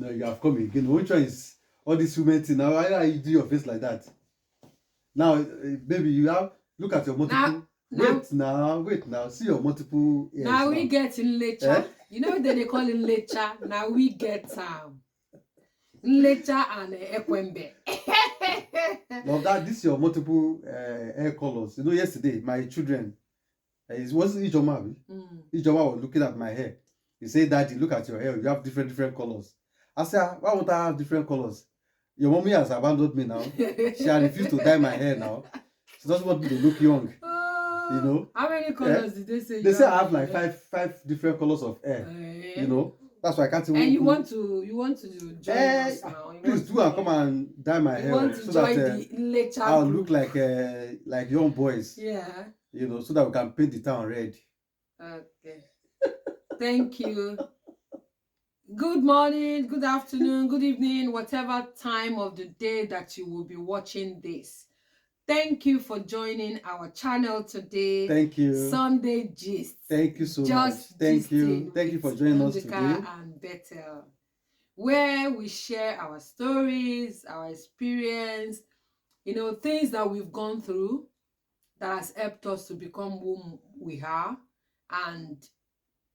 No, you have come again. Which one is all this women thing? Now, why are you do your face like that? Now, baby, you have look at your multiple. Wait now. See your multiple ears now. We now. get in lecture. You know what they call in lecture? Now we get lecture and ekwembe. Well, this your multiple hair colors. You know, yesterday my children, it wasn't Ijoma. Ijoma was looking at my hair. He said, "Daddy, look at your hair. You have different colors." I said, "Why won't I have different colors? Your mommy has abandoned me now. She has refused to dye my hair now. She doesn't want me to look young." You know. How many colors did they say? They say I have like five different colors of hair. You know. That's why I can't even. And you want to join us now? Please do and come and dye my hair so that I'll look like young boys. Yeah. You know, so that we can paint the town red. Okay. Thank you. Good morning, good afternoon, good evening, whatever time of the day that you will be watching this. Thank you for joining our channel today. Thank you. Sunday Gist. Thank you so much. Thank you. Thank you for joining us today. Nduka and Bethel, where we share our stories, our experience, things that we've gone through that has helped us to become who we are and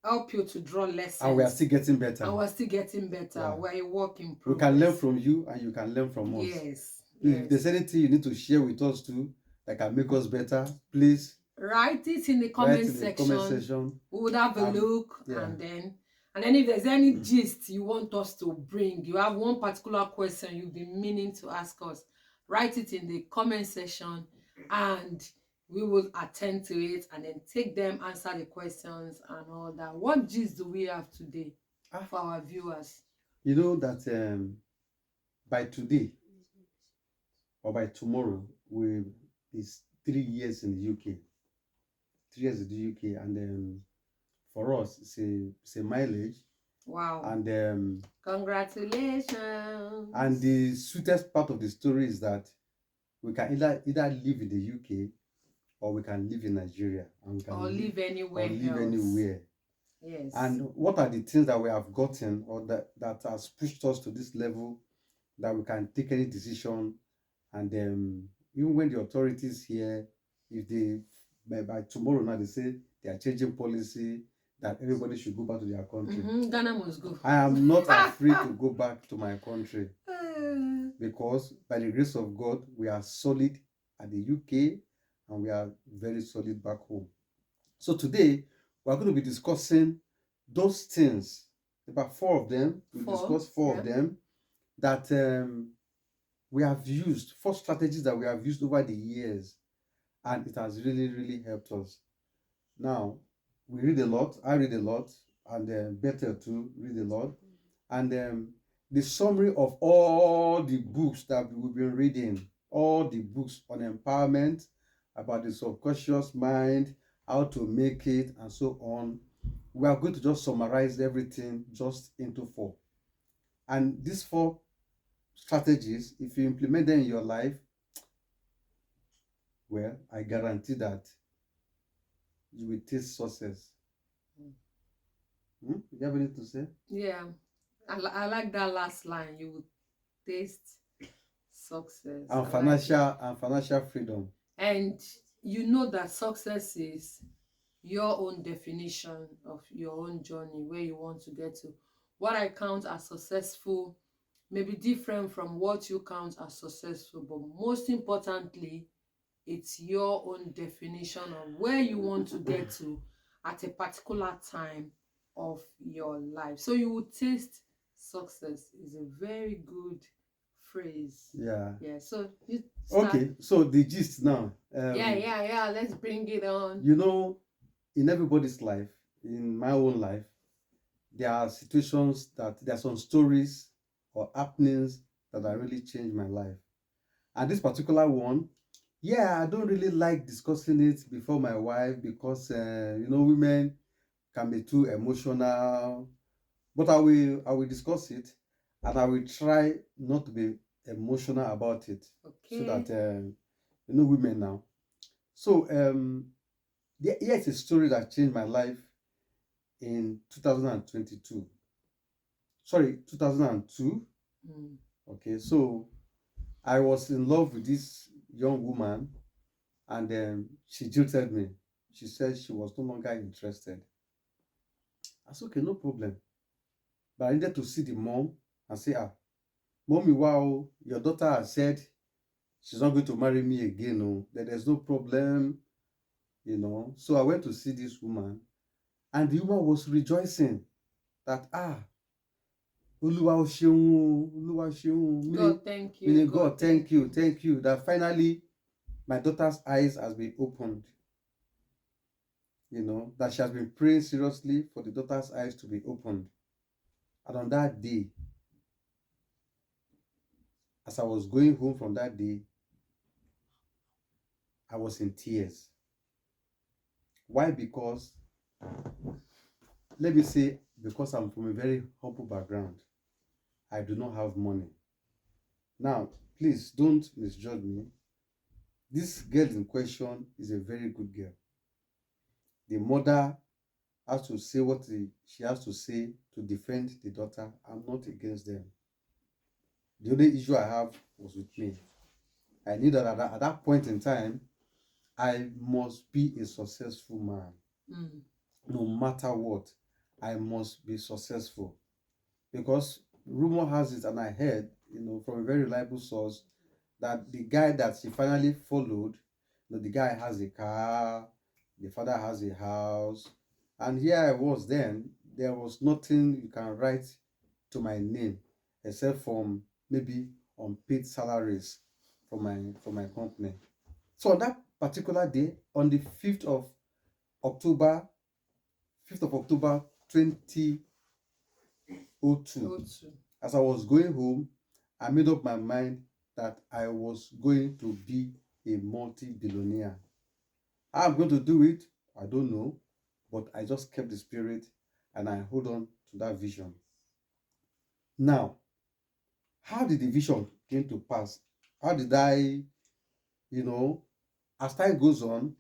help you to draw lessons. And we are still getting better. Yeah. We're a work in progress. We can learn from you and you can learn from us. Yes. If there's anything you need to share with us too that can make us better, please write it in the comment section. We would have a look. Yeah. And then if there's any gist you want us to bring, you have one particular question you've been meaning to ask us, write it in the comment section and we will attend to it and then take them, answer the questions and all that. What gist do we have today for our viewers? You know that by today or by tomorrow is 3 years in the UK. 3 years in the UK, and for us it's a mileage. Wow. And congratulations. And the sweetest part of the story is that we can either live in the UK or we can live in Nigeria, and we can live anywhere anywhere. Yes. And what are the things that we have gotten or that has pushed us to this level that we can take any decision? And even when the authorities here, if they by tomorrow now they say they are changing policy that everybody should go back to their country. Ghana must go. I am not afraid to go back to my country because by the grace of God we are solid at the UK and we are very solid back home. So today we are going to be discussing those things, about 4 of them. We discuss 4 of them that we have used, 4 strategies that we have used over the years, and it has really helped us. Now, we read a lot, I read a lot, and Bethel too read a lot. And the summary of all the books that we've been reading, all the books on empowerment, about the subconscious mind, how to make it, and so on, we are going to just summarize everything just into 4. And these 4 strategies, if you implement them in your life, well, I guarantee that you will taste success. You have anything to say? Yeah, I like that last line. You will taste success and financial freedom. And you know that success is your own definition of your own journey, where you want to get to. What I count as successful may be different from what you count as successful, but most importantly, it's your own definition of where you want to get to at a particular time of your life. So you will taste success is a very good phrase. Yeah. So okay, so the gist now. Yeah, let's bring it on. You know, in everybody's life, in my own life, there are situations that there are some stories or happenings that have really changed my life. And this particular one, I don't really like discussing it before my wife because women can be too emotional. But I will discuss it, and I will try not to be emotional about it. Okay. So that women now. So here's a story that changed my life in 2022. sorry, 2002. Mm. Okay, so I was in love with this young woman, and then she jilted me. She said she was no longer interested. I said, okay, no problem. But I needed to see the mom and say, ah, mommy, wow, your daughter has said she's not going to marry me again. No, that there's no problem, you know. So I went to see this woman, and the woman was rejoicing that, ah, Oluwa o ṣeun, Oluwa o ṣeun, God, thank you. meaning God, God, thank thank you, you. thank you, that finally my daughter's eyes has been opened. You know, that she has been praying seriously for the daughter's eyes to be opened. And on that day, as I was going home from that day, I was in tears. Why? Because, let me say, because I'm from a very humble background, I do not have money. Now, please don't misjudge me. This girl in question is a very good girl. The mother has to say what she has to say to defend the daughter. I'm not against them. The only issue I have was with me. I knew that at that point in time, I must be a successful man. Mm. No matter what, I must be successful. Because rumor has it, and I heard, from a very reliable source, that the guy that she finally followed, the guy has a car, the father has a house, and here I was then, there was nothing you can write to my name except from maybe unpaid salaries from my company. So on that particular day, on the October, 5th of October 2002, Go to. as I was going home, I made up my mind that I was going to be a multi-billionaire. How I'm going to do it, I don't know, but I just kept the spirit and I hold on to that vision. Now, how did the vision came to pass? How did I, you know, as time goes on,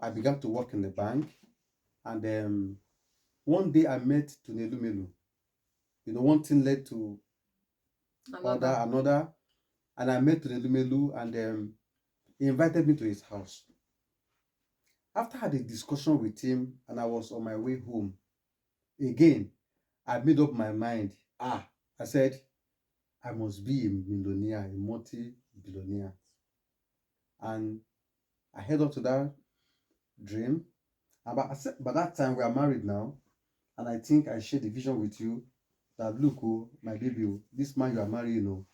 I began to work in the bank, and one day I met Tunelu Melu. One thing led to Another. another, and I met Tunelu Melu, and he invited me to his house. After I had a discussion with him and I was on my way home, again, I made up my mind. I said, I must be a millionaire, a multi-billionaire. And I head up to that dream. And by that time, we are married now. And I think I shared the vision with you that, look, oh, my baby, oh, this man you are marrying,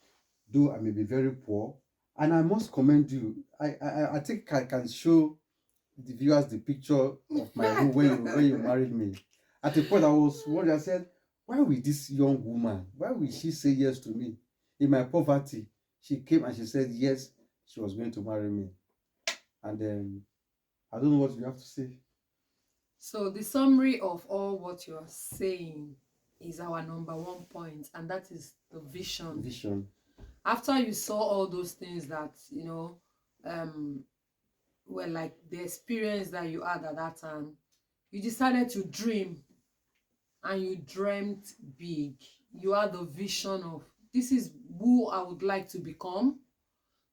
though I may be very poor. And I must commend you. I think I can show the viewers the picture of my home when you married me. At a point I was worried. I said, why will this young woman, why will she say yes to me? In my poverty, she came and she said yes, she was going to marry me. And I don't know what you have to say. So the summary of all what you are saying is our number one point, and that is the vision. Vision. After you saw all those things that were like the experience that you had at that time, you decided to dream, and you dreamt big. You had the vision of, this is who I would like to become.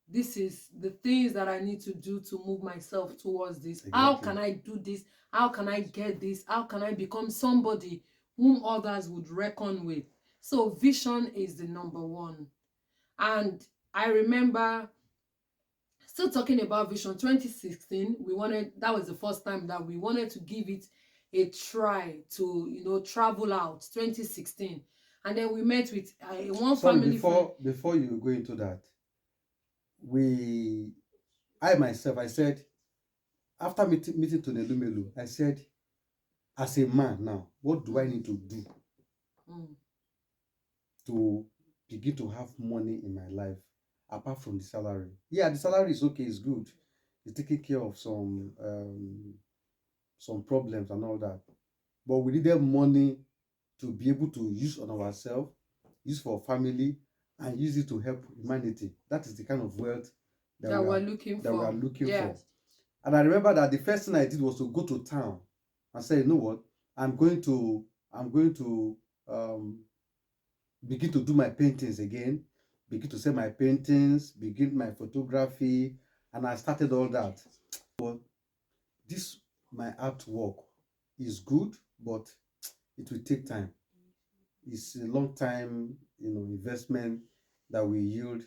This is the things that I need to do to move myself towards this. Exactly. How can I do this? How can I get this? How can I become somebody whom others would reckon with? So vision is the number one. And I remember, still talking about vision, 2016, that was the first time that we wanted to give it a try to travel out. 2016. And then we met with one Sorry, family friend. before you go into that, I myself, I said, after meeting Tunelu Melu, I said, as a man now, what do I need to do to begin to have money in my life apart from the salary? Yeah, the salary is okay, it's good. It's taking care of some problems and all that. But we needed money to be able to use on ourselves, use for family, and use it to help humanity. That is the kind of wealth that we're looking that we are for. looking Yeah. for. And I remember that the first thing I did was to go to town and say, you know what, I'm going to begin to do my paintings again, begin to sell my paintings, begin my photography, and I started all that. But this my artwork is good, but it will take time. It's a long time, investment that will yield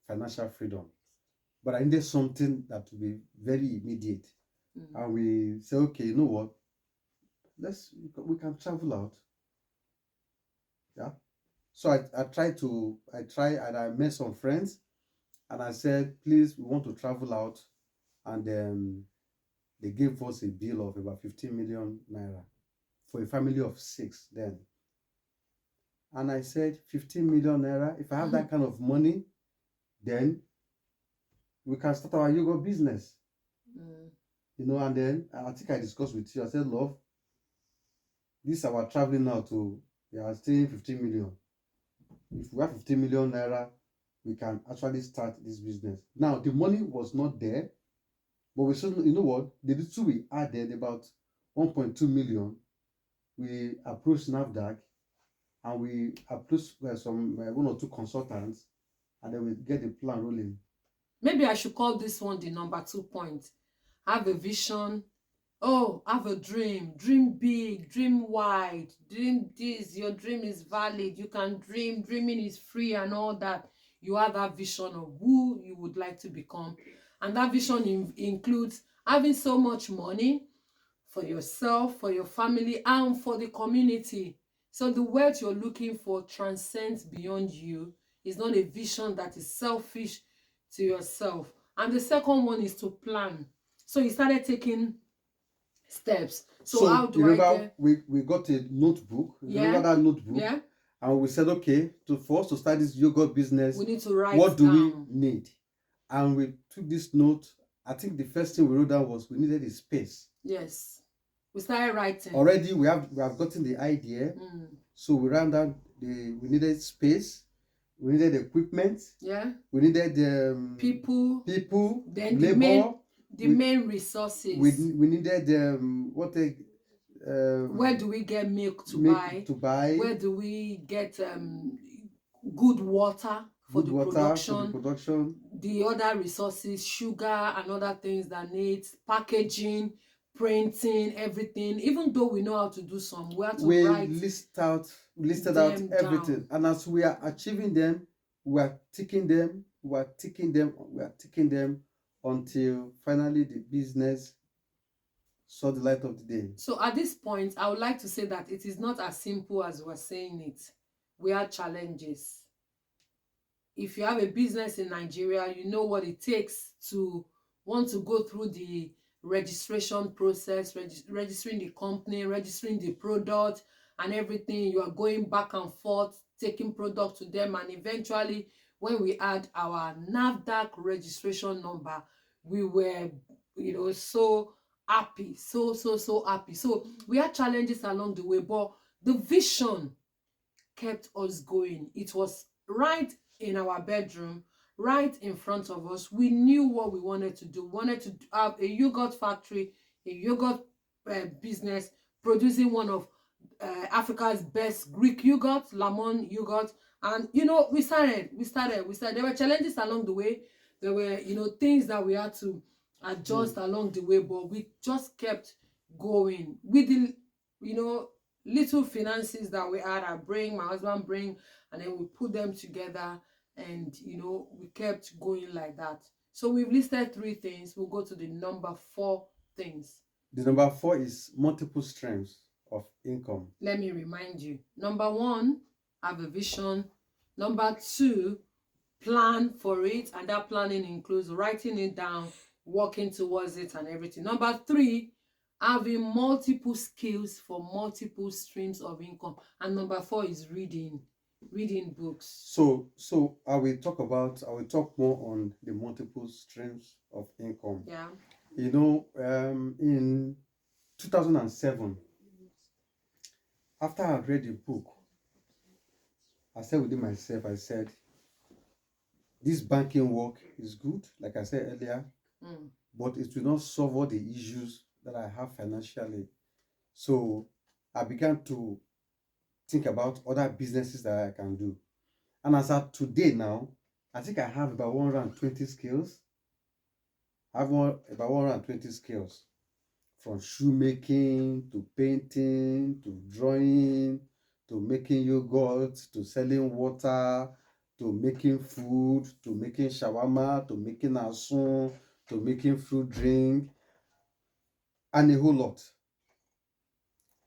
financial freedom. But I needed something that will be very immediate. And we say, okay, you know what? We can travel out. Yeah. So I try and I met some friends and I said, please, we want to travel out. And they gave us a bill of about 15 million naira for a family of 6 then. And I said, 15 million naira, if I have that kind of money, then we can start our yoga business. And then I think I discussed with you. I said, love, this our traveling now to, we are staying 15 million. If we have 15 million naira, we can actually start this business. Now, the money was not there, but we said, you know what? The little we added, about 1.2 million, we approached NAFDAC and we approached some one or two consultants, and then we get the plan rolling. Maybe I should call this one the number 2 point. Have a vision. Oh, have a dream. Dream big, dream wide, dream this. Your dream is valid. You can dream. Dreaming is free and all that. You have that vision of who you would like to become. And that vision includes having so much money for yourself, for your family, and for the community. So the wealth you're looking for transcends beyond you. It's not a vision that is selfish to yourself. And the second one is to plan. So you started taking steps. So how do I get? We got a notebook. Yeah. Remember that notebook? Yeah. And we said, okay, for us to start this yogurt business, we need to write what do down. we need? And we took this note. I think the first thing we wrote down was we needed a space. Yes. We started writing. Already we have gotten the idea. So we ran down we needed space, we needed equipment. Yeah. We needed people. Then labor. The main resources. We needed where do we get milk to buy? Where do we get good water for the production? The other resources, sugar and other things that needs packaging, printing, everything. Even though we know how to do some, we have to listed out everything. And as we are achieving them, we are ticking them until finally the business saw the light of the day. So at this point, I would like to say that it is not as simple as we're saying it. We have challenges. If you have a business in Nigeria, you know what it takes to want to go through the registration process, registering the company, registering the product and everything. You are going back and forth, taking product to them, and eventually when we had our NAFDAC registration number, we were, so happy, so happy. So we had challenges along the way, but the vision kept us going. It was right in our bedroom, right in front of us. We knew what we wanted to do. We wanted to have a yogurt factory, a yogurt business, producing one of Africa's best Greek yogurt, lemon yogurt. And we started. There were challenges along the way. There were things that we had to adjust along the way, but we just kept going with the little finances that we had. My husband bring, and then we put them together, and we kept going like that. So we've listed 3 things. We'll go to the number 4 things. The number 4 is multiple streams of income. Let me remind you. Number 1, have a vision. Number 2, plan for it, and that planning includes writing it down, working towards it and everything. Number 3, having multiple skills for multiple streams of income. And number 4 is reading books. So I will talk more on the multiple streams of income. Yeah. In 2007, after I read the book, I said within myself, this banking work is good, like I said earlier, but it will not solve all the issues that I have financially. So I began to think about other businesses that I can do. And as of today now, I think I have about 120 skills. I have about 120 skills, from shoemaking to painting to drawing to making yogurt to selling water to making food to making shawarma to making asun to making fruit drink and a whole lot.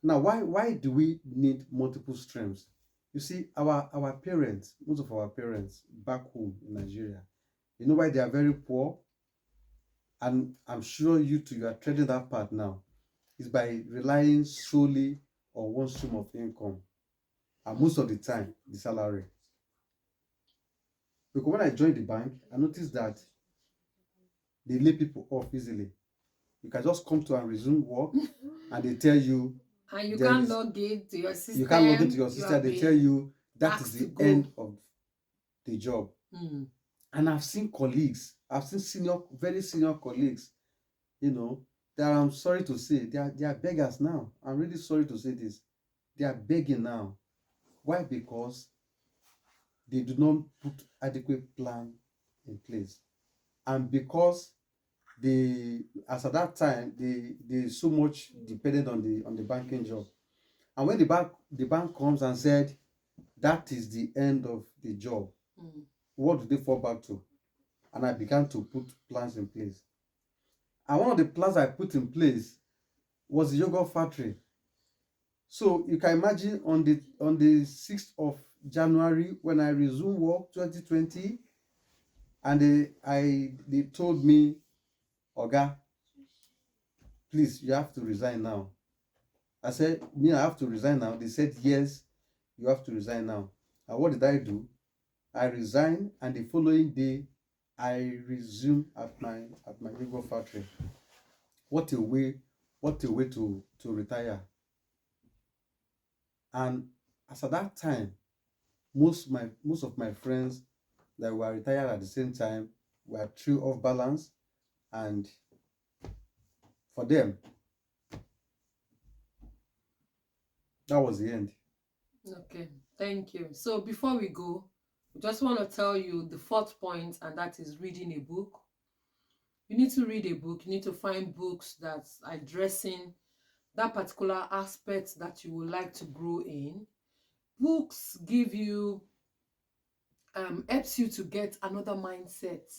Now, why do we need multiple streams? You see, our parents, most of our parents back home in Nigeria, you know why they are very poor? And I'm sure you too, you are treading that path now. Is by relying solely on one stream of income, and most of the time the salary. Because when I joined the bank, I noticed that they lay people off easily. You can just come to and resume work, and they tell you And you there can't is log in to your you can't log into system. your You system. have They tell been you that is asked to the go. end of the job. Mm. And I've seen colleagues, I've seen very senior colleagues, that I'm sorry to say they are beggars now. I'm really sorry to say this. They are begging now. Why? Because they do not put adequate plan in place, and because they, as at that time, they so much depended on the banking job. And when the bank comes and said that is the end of the job, what do they fall back to? And I began to put plans in place. And one of the plans I put in place was the yogurt factory. So you can imagine, on the 6th of January, when I resumed work 2020, and they told me, Oga, please, you have to resign now. I said, me, I have to resign now. They said, yes, you have to resign now. And what did I do? I resigned, and the following day I resumed at my yogurt factory. What a way, to retire. And as at that time, most of my friends that were retired at the same time were threw off balance, and for them, that was the end. Okay, thank you. So before we go, we just want to tell you the fourth point, and that is reading a book. You need to read a book. You need to find books that's addressing that particular aspect that you would like to grow in. Books give you helps you to get another mindset.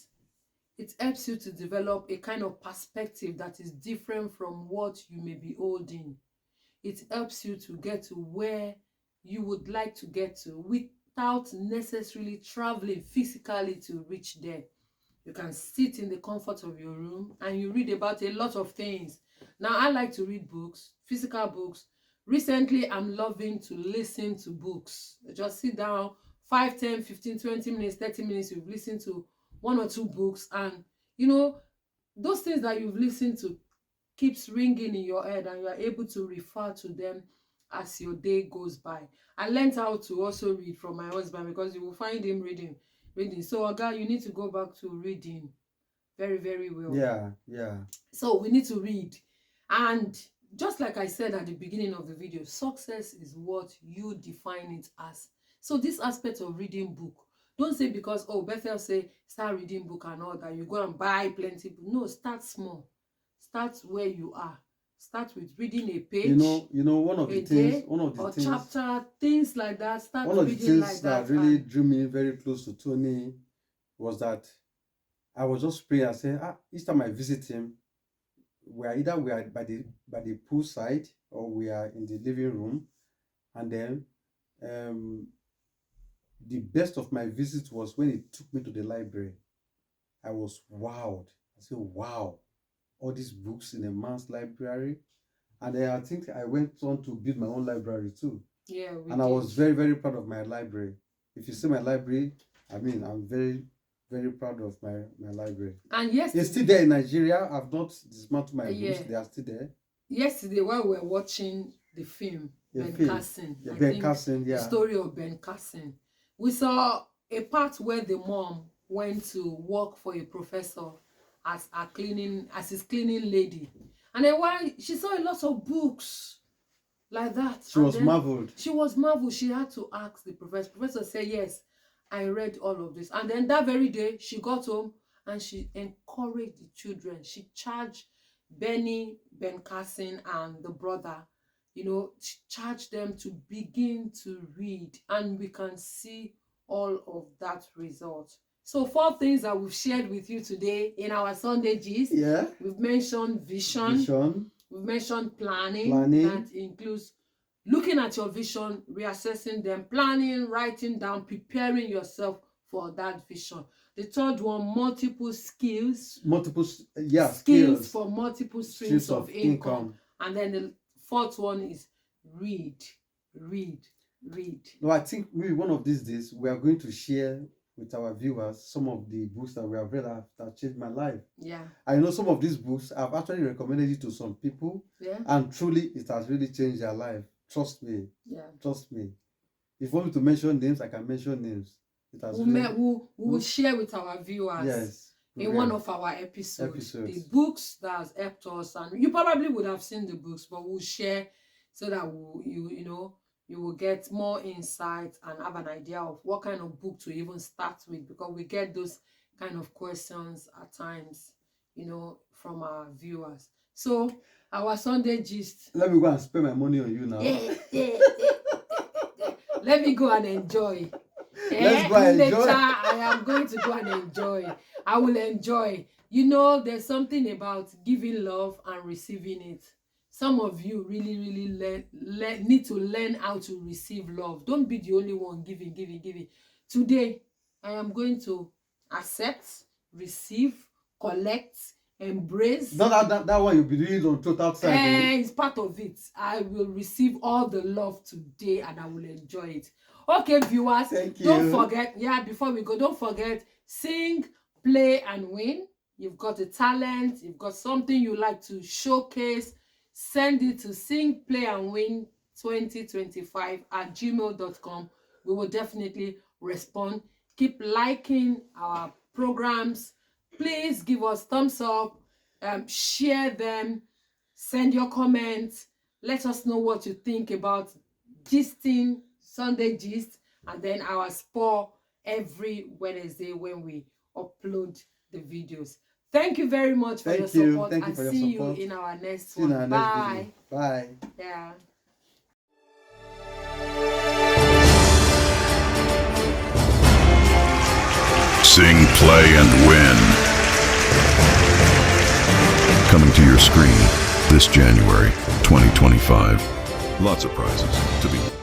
It helps you to develop a kind of perspective that is different from what you may be holding. It helps you to get to where you would like to get to without necessarily traveling physically to reach there. You can sit in the comfort of your room and you read about a lot of things. Now, I like to read books, physical books. Recently, I'm loving to listen to books. I just sit down 5, 10, 15, 20 minutes, 30 minutes. You've listened to one or two books, and you know, those things that you've listened to keeps ringing in your head, and you are able to refer to them as your day goes by. I learned how to also read from my husband, because you will find him reading. So Oga, you need to go back to reading very, very well. Yeah. So we need to read. And just like I said at the beginning of the video, success is what you define it as. So this aspect of reading book, don't say because, oh, Bethel say start reading book and all that, you go and buy plenty book. No, start small. Start where you are. Start with reading a page, one of the a things day, one of the or things chapter, things like that. Start one of the reading things like that that. really And drew me very close to Tony was that I was just praying and saying, each time I visit him, we are by the poolside, or we are in the living room. And then the best of my visit was when he took me to the library. I was wowed. I said, wow, all these books in a man's library. And then I think I went on to build my own library too. yeah, And I was very, very proud of my library. If you see my library, I mean, I'm very, very proud of my library. And yesterday, it's still there in Nigeria. I've not dismantled my books. yeah, They are still there. Yesterday, while we were watching the film, Ben Carson, I Ben think Carson, the story of Ben Carson, we saw a part where the mom went to work for a professor as his cleaning lady. And then while she saw a lot of books, like that. She was marveled. She was marveled. She had to ask the professor. Professor said, yes, I read all of this. And then that very day, she got home and she encouraged the children. She charged Benny, Ben Carson, and the brother, she charged them to begin to read. And we can see all of that result. So 4 things that we've shared with you today in our Sunday gist. Yeah. We've mentioned vision. We've mentioned planning. That includes looking at your vision, reassessing them, planning, writing down, preparing yourself for that vision. The third one, multiple skills. Skills for multiple streams of income. And then the fourth one is read. No, I think maybe one of these days we are going to share with our viewers some of the books that we have read that changed my life. Yeah. I know some of these books I've actually recommended it to some people. Yeah. And truly it has really changed their life. Trust me. Yeah. Trust me. If you want me to mention names, I can mention names. It has we'll share with our viewers. Yes. In one of our episodes, the books that has helped us, and you probably would have seen the books, but we'll share so that you will get more insight and have an idea of what kind of book to even start with, because we get those kind of questions at times, from our viewers. So our Sunday gist. Let me go and spend my money on you now. Let me go and enjoy. Let's go and enjoy. Later, I am going to go and enjoy. I will enjoy. There's something about giving love and receiving it. Some of you really need to learn how to receive love. Don't be the only one giving. Today, I am going to accept, receive, collect, embrace. That one you'll be doing on total time. It's part of it. I will receive all the love today and I will enjoy it. Okay, viewers, thank you. Don't forget, before we go, don't forget, sing, play, and win. You've got a talent, you've got something you like to showcase, send it to singplayandwin2025@gmail.com. We will definitely respond. Keep liking our programs. Please give us thumbs up, share them, send your comments. Let us know what you think about gisting, Sunday gist, and then our spore every Wednesday when we upload the videos. Thank you very much for your support. Thank you for your see support. You in our next one. Bye. Bye. Yeah. Sing, play, and win. Coming to your screen this January 2025. Lots of prizes to be won.